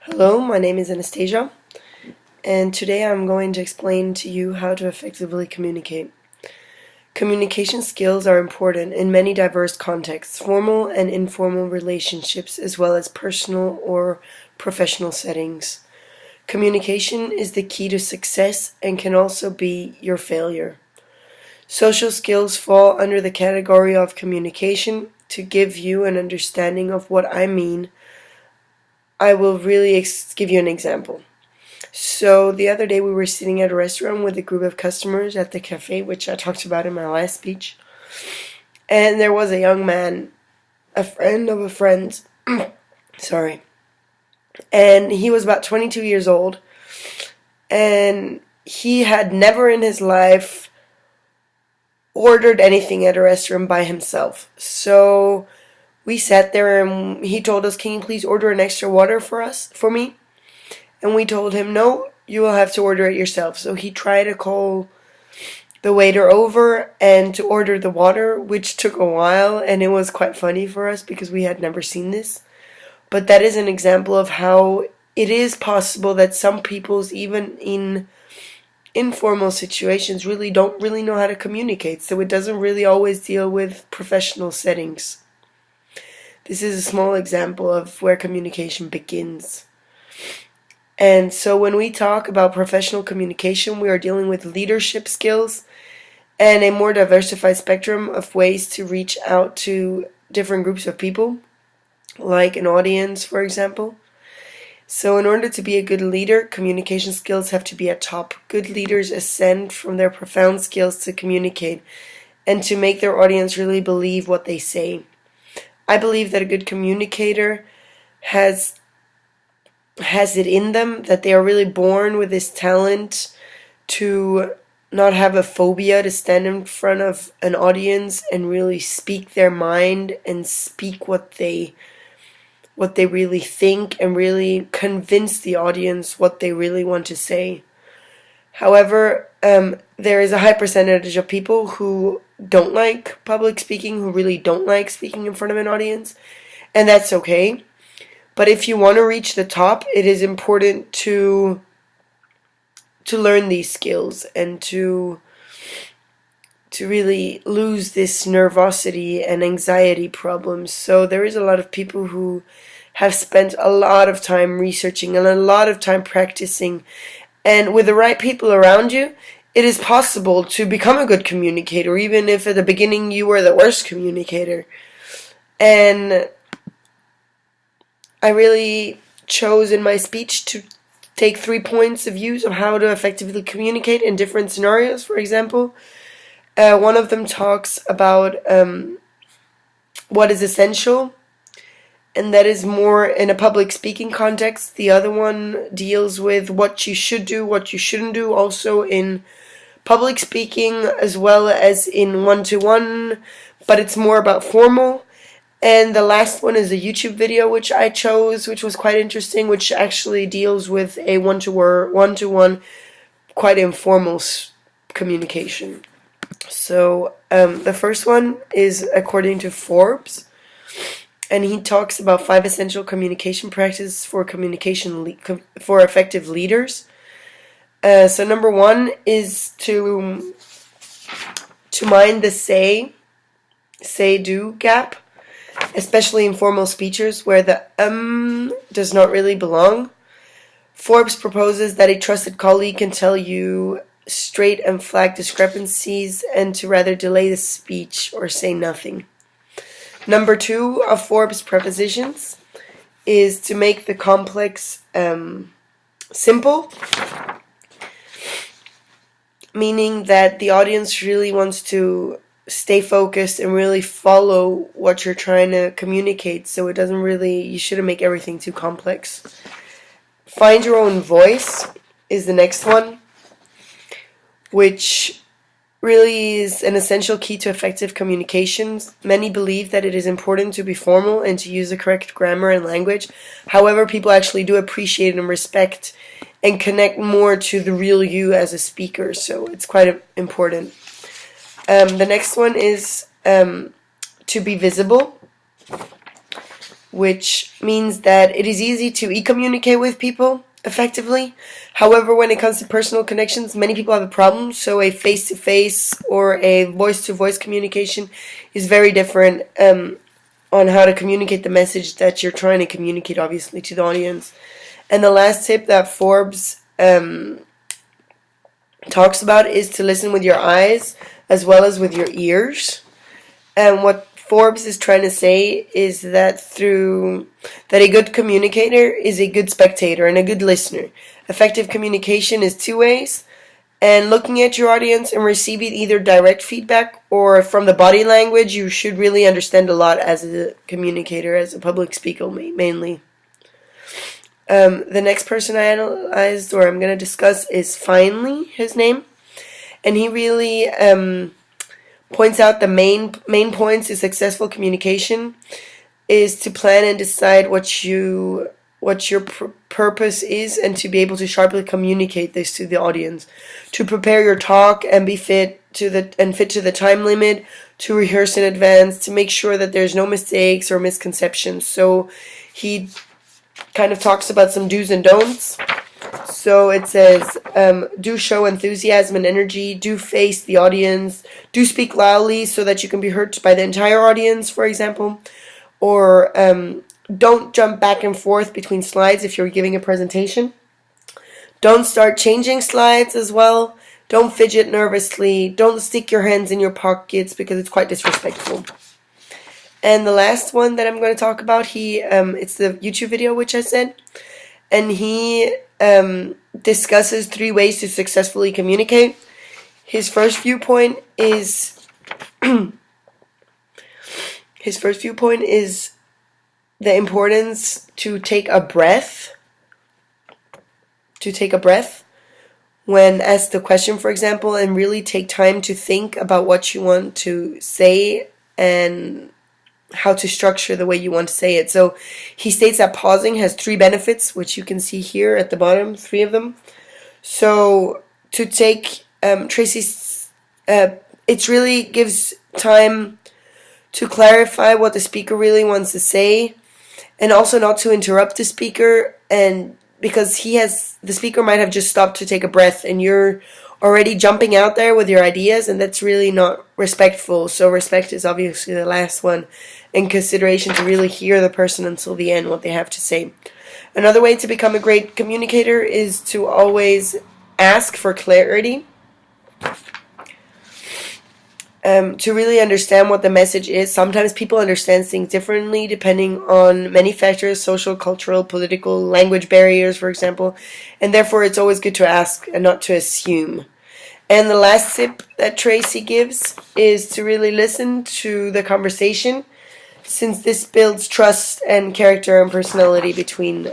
Hello, my name is Anastasia, and today I'm going to explain to you how to effectively communicate. Communication skills are important in many diverse contexts, formal and informal relationships, as well as personal or professional settings. Communication is the key to success and can also be your failure. Social skills fall under the category of communication. To give you an understanding of what I mean, I will really give you an example. So the other day we were sitting at a restaurant with a group of customers at the cafe, which I talked about in my last speech. And there was a young man, a friend of a friend's, sorry. And he was about 22 years old. And he had never in his life ordered anything at a restaurant by himself. So we sat there and he told us, "Can you please order an extra water for me?" And we told him, "No, you will have to order it yourself." So he tried to call the waiter over and to order the water, which took a while, and it was quite funny for us because we had never seen this. But that is an example of how it is possible that some peoples, even in informal situations, don't really know how to communicate. So it doesn't really always deal with professional settings. This is a small example of where communication begins. And so when we talk about professional communication, we are dealing with leadership skills and a more diversified spectrum of ways to reach out to different groups of people, like an audience, for example. So in order to be a good leader, communication skills have to be at top. Good leaders ascend from their profound skills to communicate and to make their audience really believe what they say. I believe that a good communicator has it in them, that they are really born with this talent to not have a phobia to stand in front of an audience and really speak their mind and speak what they really think and really convince the audience what they really want to say. However, there is a high percentage of people who don't like public speaking, who really don't like speaking in front of an audience, and that's okay. But if you want to reach the top, it is important to learn these skills and to really lose this nervosity and anxiety problems. So there is a lot of people who have spent a lot of time researching and a lot of time practicing, and with the right people around you, it is possible to become a good communicator, even if at the beginning you were the worst communicator. And I really chose in my speech to take 3 points of views of how to effectively communicate in different scenarios. For example, one of them talks about what is essential, and that is more in a public speaking context. The other one deals with what you should do, what you shouldn't do, also in public speaking as well as in one-to-one, but it's more about formal. And the last one is a YouTube video which I chose, which was quite interesting, which actually deals with a one-to-one, quite informal communication. So the first one is according to Forbes, and he talks about 5 essential communication practices for for effective leaders. So number 1 is to mind the say-do gap, especially in formal speeches where the does not really belong. Forbes proposes that a trusted colleague can tell you straight and flag discrepancies and to rather delay the speech or say nothing. Number 2 of Forbes propositions is to make the complex simple, meaning that the audience really wants to stay focused and really follow what you're trying to communicate, so it doesn't really, you shouldn't make everything too complex. Find your own voice is the next one, which really is an essential key to effective communications. Many believe that it is important to be formal and to use the correct grammar and language. However, people actually do appreciate and respect and connect more to the real you as a speaker, so it's quite important. The next one is to be visible. which means that it is easy to e-communicate with people effectively. However, when it comes to personal connections, many people have a problem, so a face-to-face or a voice-to-voice communication is very different on how to communicate the message that you're trying to communicate, obviously, to the audience. And the last tip that Forbes talks about is to listen with your eyes as well as with your ears. And what Forbes is trying to say is that a good communicator is a good spectator and a good listener. Effective communication is two ways, and looking at your audience and receiving either direct feedback or from the body language, you should really understand a lot as a communicator, as a public speaker mainly. The next person I analyzed, or I'm going to discuss, is Finley, his name, and he really points out the main points to successful communication is to plan and decide what your purpose is, and to be able to sharply communicate this to the audience, to prepare your talk and be fit to the time limit, to rehearse in advance, to make sure that there's no mistakes or misconceptions. So he kind of talks about some do's and don'ts. So it says, do show enthusiasm and energy, do face the audience, do speak loudly so that you can be heard by the entire audience, for example, or don't jump back and forth between slides if you're giving a presentation. Don't start changing slides as well. Don't fidget nervously. Don't stick your hands in your pockets because it's quite disrespectful. And the last one that I'm going to talk about, it's the YouTube video which I said, and he discusses 3 ways to successfully communicate. His first viewpoint is the importance to take a breath. When asked a question, for example, and really take time to think about what you want to say and how to structure the way you want to say it. So he states that pausing has 3 benefits, which you can see here at the bottom, 3 of them. So to take Tracy's, it really gives time to clarify what the speaker really wants to say, and also not to interrupt the speaker, and because the speaker might have just stopped to take a breath and you're already jumping out there with your ideas, and that's really not respectful. So respect is obviously the last one, in consideration to really hear the person until the end, what they have to say. Another way to become a great communicator is to always ask for clarity, to really understand what the message is. Sometimes people understand things differently depending on many factors: social, cultural, political, language barriers, for example, and therefore it's always good to ask and not to assume. And the last tip that Tracy gives is to really listen to the conversation, since this builds trust and character and personality between